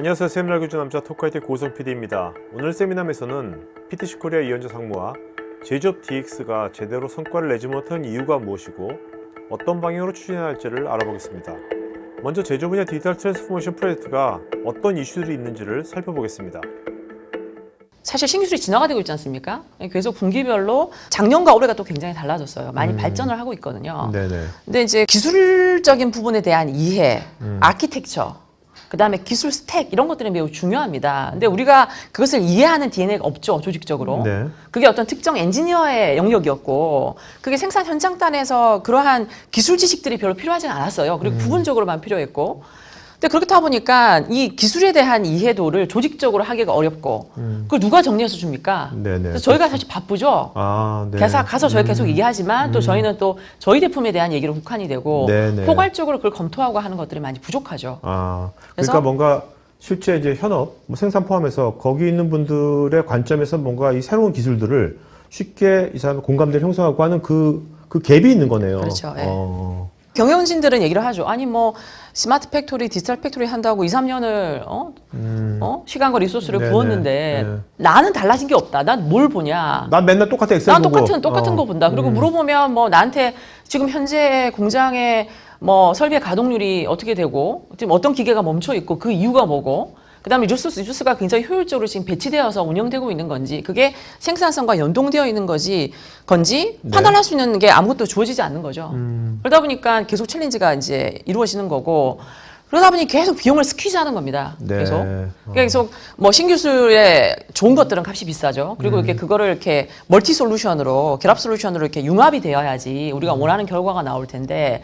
안녕하세요. 세미나 교주 남자 토크하이텍 고성 PD입니다. 오늘 세미나에서는 PTC 코리아 이현주 상무와 제조업 DX가 제대로 성과를 내지 못한 이유가 무엇이고 어떤 방향으로 추진해야 할지를 알아보겠습니다. 먼저 제조 분야 디지털 트랜스포메이션 프로젝트가 어떤 이슈들이 있는지를 살펴보겠습니다. 사실 신기술이 진화가 되고 있지 않습니까? 계속 분기별로 작년과 올해가 또 굉장히 달라졌어요. 많이 발전을 하고 있거든요. 네네. 근데 이제 기술적인 부분에 대한 이해, 아키텍처, 그 다음에 기술 스택 이런 것들이 매우 중요합니다. 근데 우리가 그것을 이해하는 DNA가 없죠, 조직적으로. 네. 그게 어떤 특정 엔지니어의 영역이었고 그게 생산 현장단에서 그러한 기술 지식들이 별로 필요하지 않았어요. 그리고 부분적으로만 필요했고. 근데 그렇다 보니까 이 기술에 대한 이해도를 조직적으로 하기가 어렵고 그걸 누가 정리해서 줍니까? 네네. 그래서 저희가 사실 바쁘죠. 아, 네. 가서 저희 계속 얘기하지만 또 저희는 또 저희 제품에 대한 얘기로 국한이 되고 네네. 포괄적으로 그걸 검토하고 하는 것들이 많이 부족하죠. 아, 그래서 그러니까 뭔가 실제 이제 현업, 생산 포함해서 거기 있는 분들의 관점에서 뭔가 이 새로운 기술들을 쉽게 이 사람 공감대를 형성하고 하는 그 갭이 있는 거네요. 그렇죠. 예. 경영진들은 얘기를 하죠. 아니 뭐 스마트 팩토리, 디지털 팩토리 한다고 2, 3년을 시간과 리소스를 네네. 부었는데 네. 나는 달라진 게 없다. 난 뭘 보냐? 난 맨날 똑같은 엑셀 난 보고. 똑같은 거 본다. 그리고 물어보면 뭐 나한테 지금 현재 공장의 뭐 설비의 가동률이 어떻게 되고 지금 어떤 기계가 멈춰 있고 그 이유가 뭐고 그다음에 리소스가 굉장히 효율적으로 지금 배치되어서 운영되고 있는 건지 그게 생산성과 연동되어 있는 건지 네. 판단할 수 있는 게 아무것도 주어지지 않는 거죠. 그러다 보니까 계속 챌린지가 이제 이루어지는 거고 그러다 보니 계속 비용을 스퀴즈하는 겁니다. 네. 계속 뭐 신기술의 좋은 것들은 값이 비싸죠. 그리고 이렇게 그거를 이렇게 멀티 솔루션으로 결합 솔루션으로 이렇게 융합이 되어야지 우리가 원하는 결과가 나올 텐데.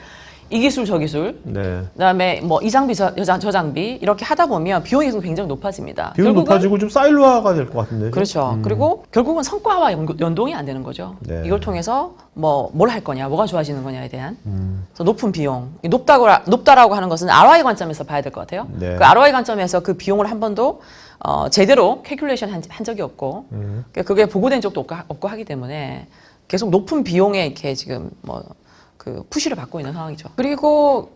이 기술 저 기술, 네. 그다음에 뭐 이 장비 저 장비 이렇게 하다 보면 비용이 굉장히 높아집니다. 비용 높아지고 좀 사일로화가 될 것 같은데. 그렇죠. 그리고 결국은 성과와 연동이 안 되는 거죠. 네. 이걸 통해서 뭐 뭘 할 거냐, 뭐가 좋아지는 거냐에 대한 그래서 높은 비용, 높다라고 하는 것은 ROI 관점에서 봐야 될 것 같아요. 네. 그 ROI 관점에서 그 비용을 한 번도 제대로 캘큘레이션 한 적이 없고 그게 보고된 적도 없고 하기 때문에 계속 높은 비용에 이렇게 지금 그 푸시를 받고 있는 상황이죠. 그리고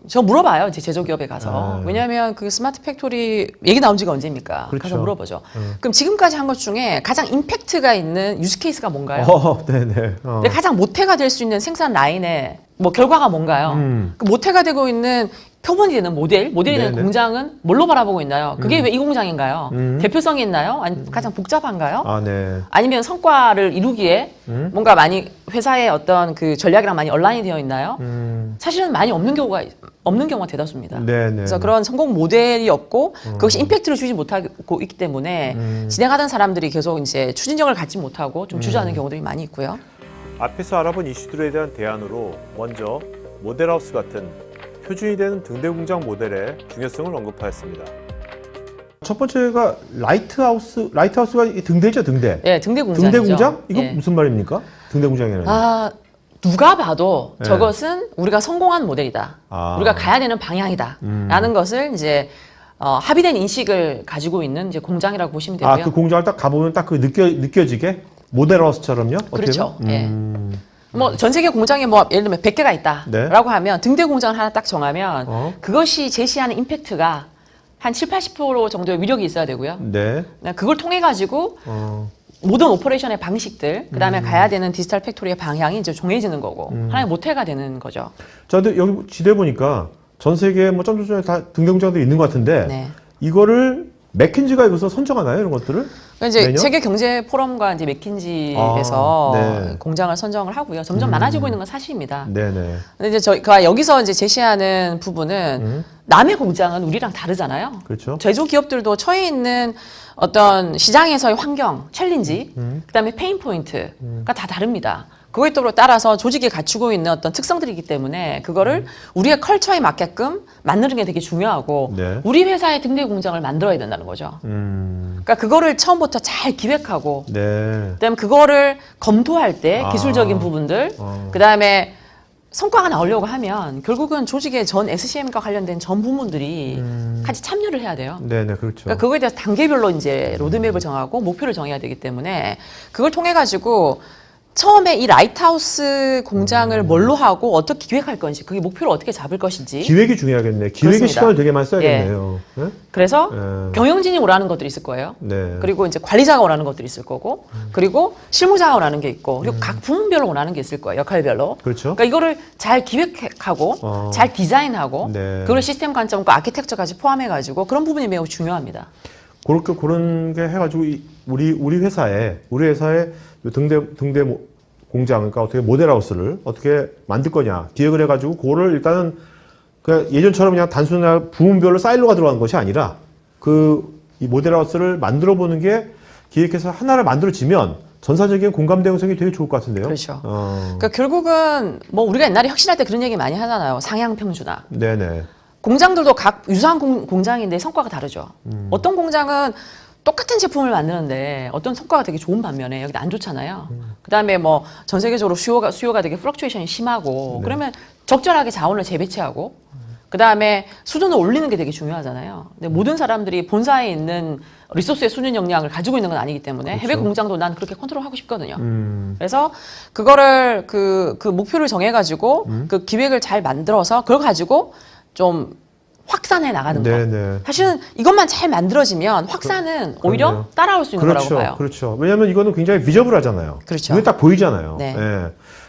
저 물어봐요. 이제 제조기업에 가서. 왜냐하면 그 스마트 팩토리 얘기 나온 지가 언제입니까? 그렇죠. 가서 물어보죠. 그럼 지금까지 한 것 중에 가장 임팩트가 있는 유스 케이스가 뭔가요? 네네. 근데 가장 모태가 될 수 있는 생산 라인의 뭐 결과가 뭔가요? 그 모태가 되고 있는 표본이 되는 모델이 되는 네네. 공장은 뭘로 바라보고 있나요? 그게 왜 이 공장인가요? 대표성이 있나요? 아니 가장 복잡한가요? 아, 네. 아니면 성과를 이루기에 뭔가 많이 회사의 어떤 그 전략이랑 많이 얼라인이 되어 있나요? 사실은 많이 없는 경우가 대다수입니다. 네네. 그래서 그런 성공 모델이 없고 그것이 임팩트를 주지 못하고 있기 때문에 진행하던 사람들이 계속 이제 추진력을 갖지 못하고 좀 주저하는 경우들이 많이 있고요. 앞에서 알아본 이슈들에 대한 대안으로 먼저 모델하우스 같은 표준이 되는 등대 공장 모델의 중요성을 언급하였습니다. 첫 번째가 라이트하우스가 등대죠, 등대. 네, 등대 공장이죠. 등대 공장? 이거 예. 무슨 말입니까? 등대 공장이라는. 누가 봐도 네. 저것은 우리가 성공한 모델이다. 우리가 가야 되는 방향이다. 라는 것을 이제 합의된 인식을 가지고 있는 이제 공장이라고 보시면 되고요. 그 공장을 딱 가보면 딱 그 느껴지게 모델하우스처럼요? 그렇죠. 예. 뭐 전 세계 공장에 뭐 예를 들면 100개가 있다라고 네. 하면 등대 공장을 하나 딱 정하면 그것이 제시하는 임팩트가 한 7~80% 정도의 위력이 있어야 되고요. 네. 그걸 통해 가지고 모든 오퍼레이션의 방식들, 그다음에 가야 되는 디지털 팩토리의 방향이 이제 정해지는 거고 하나의 모태가 되는 거죠. 자, 근데 여기 지도에 보니까 전 세계에 뭐 점점점에 다 등대 공장도 있는 것 같은데 네. 이거를 맥킨지가 여기서 선정하나요, 이런 것들을? 이제 매년? 세계 경제 포럼과 이제 맥킨지에서 네. 공장을 선정을 하고요. 점점 많아지고 있는 건 사실입니다. 네네. 근데 이제 저희가 여기서 이제 제시하는 부분은 남의 공장은 우리랑 다르잖아요. 그렇죠. 제조 기업들도 처해 있는 어떤 시장에서의 환경, 챌린지, 그다음에 페인 포인트가 다 다릅니다. 그거에 따라서 조직이 갖추고 있는 어떤 특성들이기 때문에 그거를 우리의 컬처에 맞게끔 만드는 게 되게 중요하고 네. 우리 회사의 등대 공장을 만들어야 된다는 거죠. 그러니까 그거를 처음부터 잘 기획하고 네. 그다음에 그거를 검토할 때 기술적인 부분들 그다음에 성과가 나오려고 하면 결국은 조직의 전 SCM과 관련된 전 부문들이 같이 참여를 해야 돼요. 네네, 그렇죠. 그러니까 그거에 대해서 단계별로 이제 로드맵을 정하고 목표를 정해야 되기 때문에 그걸 통해 가지고 처음에 이 라이트하우스 공장을 뭘로 하고 어떻게 기획할 건지, 그게 목표를 어떻게 잡을 것인지. 기획이 중요하겠네. 기획에 그렇습니다. 시간을 되게 많이 써야겠네요. 네? 그래서 예. 경영진이 오라는 것들이 있을 거예요. 네. 그리고 이제 관리자가 오라는 것들이 있을 거고, 그리고 실무자가 오라는 게 있고, 그리고 각 부문별로 오라는 게 있을 거예요. 역할별로. 그렇죠. 그러니까 이거를 잘 기획하고, 잘 디자인하고, 네. 그걸 시스템 관점과 아키텍처까지 포함해가지고 그런 부분이 매우 중요합니다. 그런 게 해가지고 우리 회사에 등대 공장, 그러니까 어떻게 모델하우스를 어떻게 만들 거냐 기획을 해가지고 그거를 일단은 그냥 예전처럼 그냥 단순한 부문별로 사일로가 들어가는 것이 아니라 이 모델하우스를 만들어 보는 게 기획해서 하나를 만들어지면 전사적인 공감 대응성이 되게 좋을 것 같은데요. 그렇죠. 그러니까 결국은 뭐 우리가 옛날에 혁신할 때 그런 얘기 많이 하잖아요. 상향 평준화. 네네. 공장들도 각 유사한 공장인데 성과가 다르죠. 어떤 공장은 똑같은 제품을 만드는데 어떤 성과가 되게 좋은 반면에 여기 안 좋잖아요. 그다음에 뭐 전 세계적으로 수요가 되게 플럭추에이션이 심하고 네. 그러면 적절하게 자원을 재배치하고 그다음에 수준을 올리는 게 되게 중요하잖아요. 근데 모든 사람들이 본사에 있는 리소스의 수준 역량을 가지고 있는 건 아니기 때문에 그렇죠. 해외 공장도 난 그렇게 컨트롤하고 싶거든요. 그래서 그거를 그 목표를 정해가지고 그 기획을 잘 만들어서 그걸 가지고 좀 확산해 나가는 거. 네네. 사실은 이것만 잘 만들어지면 확산은 오히려 그럼요. 따라올 수 있는 그렇죠. 거라고 봐요. 그렇죠. 왜냐하면 이거는 굉장히 비저블하잖아요. 그렇죠. 눈에 딱 보이잖아요. 네. 예.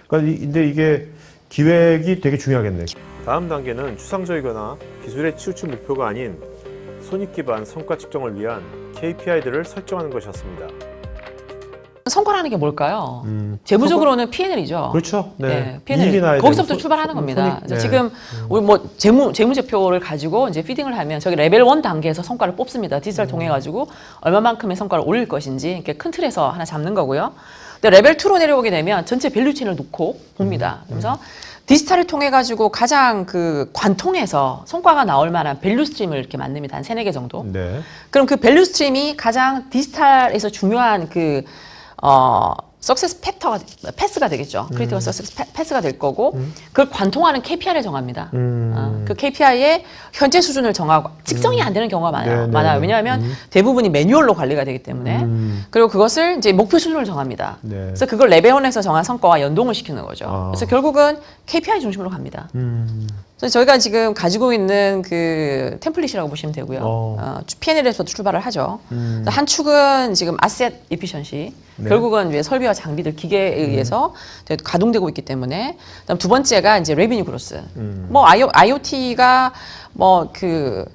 근데 이게 기획이 되게 중요하겠네요. 다음 단계는 추상적이거나 기술의 치우친 목표가 아닌 손익 기반 성과 측정을 위한 KPI들을 설정하는 것이었습니다. 성과라는 게 뭘까요? 재무적으로는 P&L이죠. 그렇죠. 네. 네, P&L. 이익이 나야 거기서부터 되고 출발하는 겁니다. 손익, 네. 지금 우리 뭐 재무제표를 가지고 이제 피딩을 하면 저기 레벨 1 단계에서 성과를 뽑습니다. 디지털 통해 가지고 얼마만큼의 성과를 올릴 것인지 이렇게 큰 틀에서 하나 잡는 거고요. 근데 레벨 2로 내려오게 되면 전체 밸류체인을 놓고 봅니다. 그래서 디지털을 통해 가지고 가장 그 관통해서 성과가 나올 만한 밸류 스트림을 이렇게 만듭니다. 한 3-4개 정도. 네. 그럼 그 밸류 스트림이 가장 디지털에서 중요한 석세스 패스가 되겠죠. 크리티컬 석세스 패스가 될 거고 그걸 관통하는 KPI를 정합니다. 그 KPI의 현재 수준을 정하고 측정이 안 되는 경우가 많아요. 네, 많아요. 네. 왜냐하면 대부분이 매뉴얼로 관리가 되기 때문에 그리고 그것을 이제 목표 수준을 정합니다. 네. 그래서 그걸 레벨 1에서 정한 성과와 연동을 시키는 거죠. 그래서 결국은 KPI 중심으로 갑니다. 그래서 저희가 지금 가지고 있는 그 템플릿이라고 보시면 되고요. P&L에서 출발을 하죠. 한 축은 지금 아셋 이피션시. 네. 결국은 이제 설비와 장비들 기계에 의해서 가동되고 있기 때문에. 그다음 두 번째가 이제 레비뉴 그로스. 뭐 IoT가 뭐 그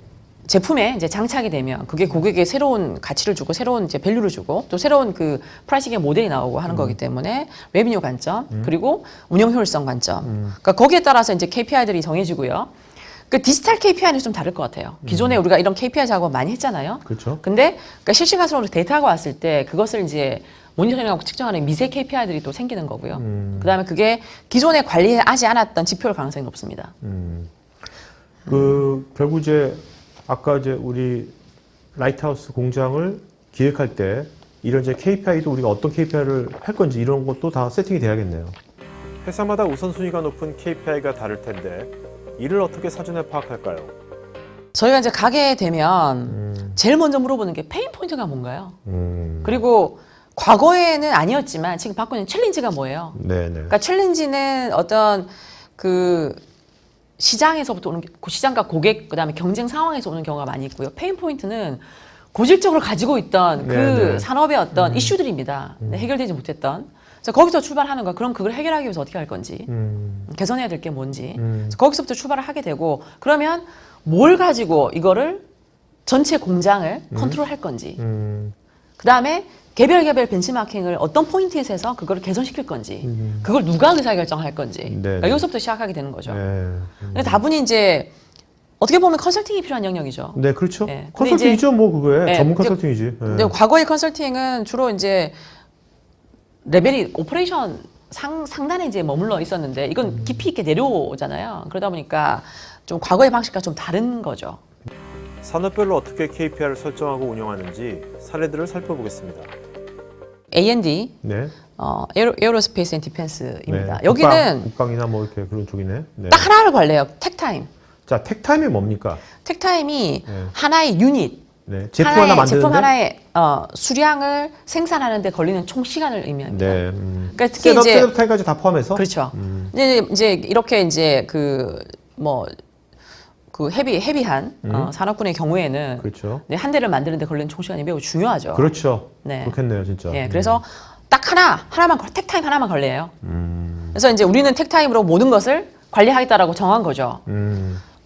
제품에 이제 장착이 되면 그게 고객에게 새로운 가치를 주고 새로운 이제 밸류를 주고 또 새로운 그 프라이싱의 모델이 나오고 하는 거기 때문에 레비뉴 관점 그리고 운영 효율성 관점. 그러니까 거기에 따라서 이제 KPI들이 정해지고요. 그 디지털 KPI는 좀 다를 것 같아요. 기존에 우리가 이런 KPI 작업 많이 했잖아요. 그렇죠. 근데 그러니까 실시간으로 데이터가 왔을 때 그것을 이제 모니터링하고 측정하는 미세 KPI들이 또 생기는 거고요. 그다음에 그게 기존에 관리하지 않았던 지표일 가능성이 높습니다. 결국 이제 아까 이제 우리 라이트하우스 공장을 기획할 때 이런 이제 KPI도 우리가 어떤 KPI를 할 건지 이런 것도 다 세팅이 돼야겠네요. 회사마다 우선순위가 높은 KPI가 다를 텐데 이를 어떻게 사전에 파악할까요? 저희가 이제 가게 되면 제일 먼저 물어보는 게 페인 포인트가 뭔가요? 그리고 과거에는 아니었지만 지금 바꾸는 챌린지가 뭐예요? 네네. 그러니까 챌린지는 어떤 그 시장에서부터 오는 시장과 고객 그다음에 경쟁 상황에서 오는 경우가 많이 있고요. 페인 포인트는 고질적으로 가지고 있던 그 네네. 산업의 어떤 이슈들입니다. 해결되지 못했던. 그래서 거기서 출발하는 거야. 그럼 그걸 해결하기 위해서 어떻게 할 건지, 개선해야 될 게 뭔지. 그래서 거기서부터 출발을 하게 되고 그러면 뭘 가지고 이거를 전체 공장을 컨트롤할 건지. 그다음에 개별 벤치마킹을 어떤 포인트에서 해서 그걸 개선시킬 건지, 그걸 누가 의사결정할 건지, 그러니까 여기서부터 시작하게 되는 거죠. 네. 근데 다분히 이제 어떻게 보면 컨설팅이 필요한 영역이죠. 네, 그렇죠. 네. 근데 컨설팅이죠, 뭐 그거에 네, 전문 컨설팅이지. 네. 근데 과거의 컨설팅은 주로 이제 레벨이 오퍼레이션 상단에 이제 머물러 있었는데 이건 깊이 있게 내려오잖아요. 그러다 보니까 좀 과거의 방식과 좀 다른 거죠. 산업별로 어떻게 KPI를 설정하고 운영하는지 사례들을 살펴보겠습니다. A&D, 네. 에어로스페이스 앤 디펜스입니다. 네. 여기는 국방이나 뭐 이렇게 그런 쪽이네. 네. 딱 하나를 관리해요. 텍타임. 자, 택타임이 뭡니까? 텍타임이 네. 하나의 유닛, 네. 제품 하나 만드는데. 제품 하나의 수량을 생산하는데 걸리는 총 시간을 의미합니다. 네. 그러니까 특히 이제 셋업 타임까지 다 포함해서. 그렇죠. 이제 이렇게 이제 그 헤비한 산업군의 경우에는 그렇죠. 네, 한 대를 만드는데 걸리는 총 시간이 매우 중요하죠. 그렇죠. 네. 그렇겠네요, 진짜. 예, 그래서 딱 하나만 택타임 하나만 걸려요. 그래서 이제 우리는 택타임으로 모든 것을 관리하겠다라고 정한 거죠.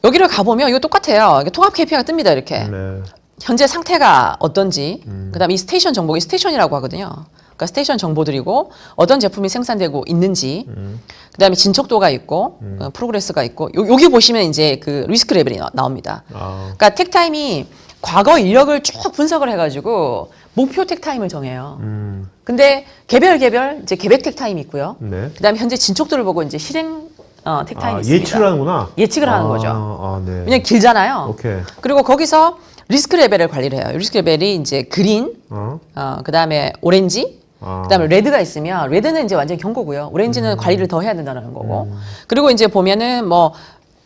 여기를 가보면 이거 똑같아요. 이게 통합 KPI가 뜹니다, 이렇게. 네. 현재 상태가 어떤지, 그다음에 이 스테이션 정보, 이 스테이션이라고 하거든요. 그러니까 스테이션 정보들이고 어떤 제품이 생산되고 있는지, 그다음에 진척도가 있고 프로그레스가 있고, 여기 보시면 이제 그 리스크 레벨이 나옵니다. 그러니까 택타임이 과거 인력을 쭉 분석을 해가지고 목표 택타임을 정해요. 근데 개별 이제 계획 택타임이 있고요. 네. 그다음에 현재 진척도를 보고 이제 실행 택타임이 있습니다. 예측을 하는구나. 예측을 하는 거죠. 네. 왜냐면 길잖아요. 오케이. 그리고 거기서 리스크 레벨을 관리를 해요. 리스크 레벨이 이제 그린, 그다음에 오렌지, 그다음에 레드가 있으면 레드는 이제 완전 경고고요. 오렌지는 관리를 더 해야 된다는 거고. 그리고 이제 보면은 뭐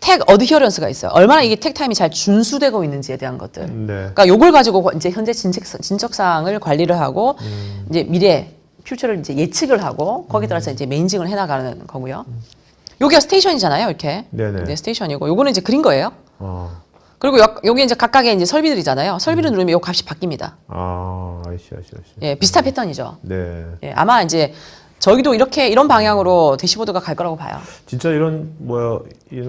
택 어드히어런스가 있어요. 얼마나 이게 택 타임이 잘 준수되고 있는지에 대한 것들. 네. 그러니까 요걸 가지고 이제 현재 진척 사항을 관리를 하고 이제 미래 퓨처를 이제 예측을 하고 거기에 따라서 이제 매니징을 해 나가는 거고요. 여기가 스테이션이잖아요, 이렇게. 네네. 네, 스테이션이고 요거는 이제 그린 거예요. 그리고 여기 이제 각각의 이제 설비들이잖아요. 설비를 누르면 요 값이 바뀝니다. 아이씨. 예, 비슷한 패턴이죠. 네. 예, 아마 이제 저희도 이런 방향으로 대시보드가 갈 거라고 봐요. 진짜 이런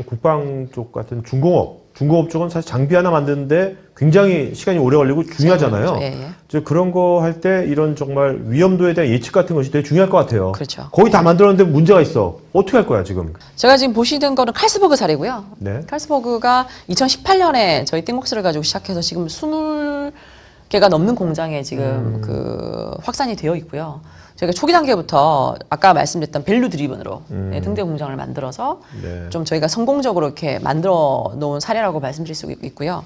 국방 쪽 같은 중공업 쪽은 사실 장비 하나 만드는데 굉장히 시간이 오래 걸리고 중요하잖아요. 예. 그런 거 할 때 이런 정말 위험도에 대한 예측 같은 것이 되게 중요할 것 같아요. 그렇죠. 거의 다 만들었는데 문제가 있어. 어떻게 할 거야 지금? 제가 지금 보시는 거는 칼스버그 사례고요. 네. 칼스버그가 2018년에 저희 띵목스를 가지고 시작해서 지금 20개가 넘는 공장에 지금 그 확산이 되어 있고요. 저희가 초기 단계부터 아까 말씀드렸던 밸류 드리븐으로 등대 공장을 만들어서 네. 좀 저희가 성공적으로 이렇게 만들어 놓은 사례라고 말씀드릴 수 있고요.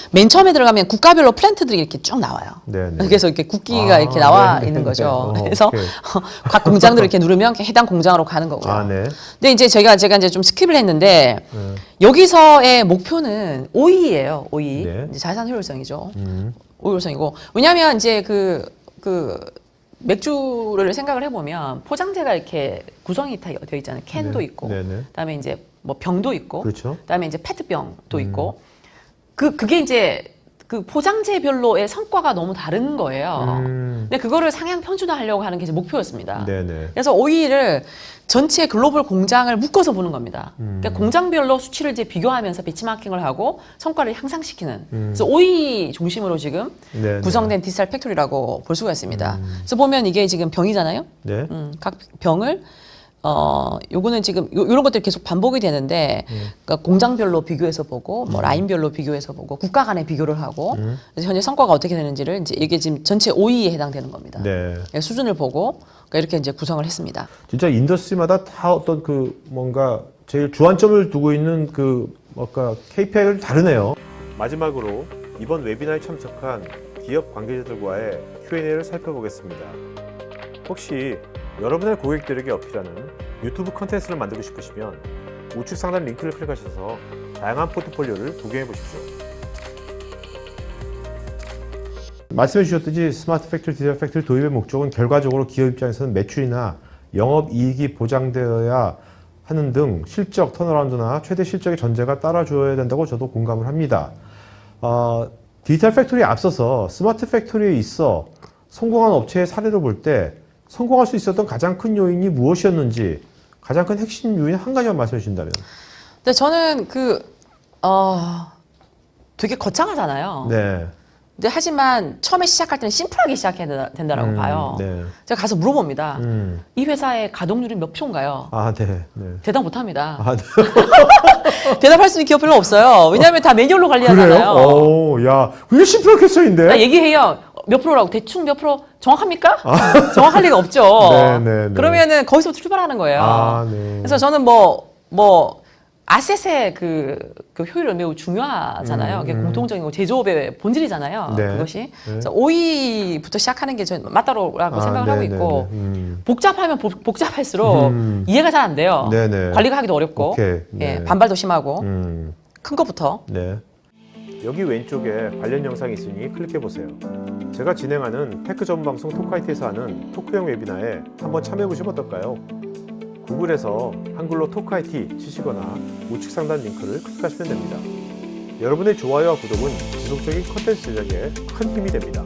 맨 처음에 들어가면 국가별로 플랜트들이 이렇게 쭉 나와요. 네네. 그래서 이렇게 국기가 이렇게 나와 있는 거죠. 그래서 각 공장들을 이렇게 누르면 해당 공장으로 가는 거고요. 네. 근데 이제 제가 이제 좀 스킵을 했는데 여기서의 목표는 OE예요. OE. 네. 이제 자산 효율성이죠. OE 효율성이고 왜냐하면 이제 그 맥주를 생각을 해보면 포장재가 이렇게 구성이 되어 있잖아요. 캔도 있고, 그다음에 이제 뭐 병도 있고, 그렇죠. 그다음에 이제 페트병도 있고, 그게 이제 그 포장재별로의 성과가 너무 다른 거예요. 근데 그거를 상향 편준화하려고 하는 게 이제 목표였습니다. 네네. 그래서 OE를 전체 글로벌 공장을 묶어서 보는 겁니다. 그러니까 공장별로 수치를 이제 비교하면서 배치마킹을 하고 성과를 향상시키는. 그래서 OE 중심으로 지금 네네. 구성된 디지털 팩토리라고 볼 수가 있습니다. 그래서 보면 이게 지금 병이잖아요. 네. 각 병을 요거는 지금 요런 것들이 계속 반복이 되는데 그러니까 공장별로 비교해서 보고 뭐 라인별로 비교해서 보고 국가 간에 비교를 하고 그래서 현재 성과가 어떻게 되는지를 이제 이게 지금 전체 OE에 해당되는 겁니다. 네. 수준을 보고 그러니까 이렇게 이제 구성을 했습니다. 진짜 인더스트리마다 다 어떤 그 뭔가 제일 주안점을 두고 있는 그 뭔가 KPI가 다르네요. 마지막으로 이번 웨비나에 참석한 기업 관계자들과의 Q&A를 살펴보겠습니다. 혹시 여러분의 고객들에게 어필하는 유튜브 컨텐츠를 만들고 싶으시면 우측 상단 링크를 클릭하셔서 다양한 포트폴리오를 구경해 보십시오. 말씀해 주셨듯이 스마트 팩토리, 디지털 팩토리 도입의 목적은 결과적으로 기업 입장에서는 매출이나 영업이익이 보장되어야 하는 등 실적 턴어라운드나 최대 실적의 전제가 따라줘야 된다고 저도 공감을 합니다. 디지털 팩토리에 앞서서 스마트 팩토리에 있어 성공한 업체의 사례를 볼 때 성공할 수 있었던 가장 큰 요인이 무엇이었는지 가장 큰 핵심 요인 한 가지만 말씀해 주신다면. 근데 저는 되게 거창하잖아요. 네. 근데 하지만 처음에 시작할 때는 심플하게 시작해야 된다라고 봐요. 네. 제가 가서 물어봅니다. 이 회사의 가동률이 몇 프로인가요? 네. 대답 못합니다. 네. 대답할 수 있는 기업 별로 없어요. 왜냐하면 다 매뉴얼로 관리하잖아요. 그래요? 야, 그게 심플한 퀘스천인데? 얘기해요. 몇 프로라고 대충 몇 프로 정확합니까? 정확할 리가 없죠. 네. 그러면은 거기서부터 출발하는 거예요. 네. 그래서 저는 아셋의 그 효율은 매우 중요하잖아요. 그게 공통적인 제조업의 본질이잖아요. 네. 그것이. 그래서 OE부터 시작하는 게 저는 맞다라고 생각을 하고 있고 복잡하면 복잡할수록 이해가 잘 안 돼요. 네네. 관리가 하기도 어렵고 오케이. 네. 반발도 심하고 큰 것부터. 네. 여기 왼쪽에 관련 영상이 있으니 클릭해보세요. 제가 진행하는 테크 전문 방송 토크IT에서 하는 토크형 웨비나에 한번 참여해보시면 어떨까요? 구글에서 한글로 토크IT 치시거나 우측 상단 링크를 클릭하시면 됩니다. 여러분의 좋아요와 구독은 지속적인 컨텐츠 제작에 큰 힘이 됩니다.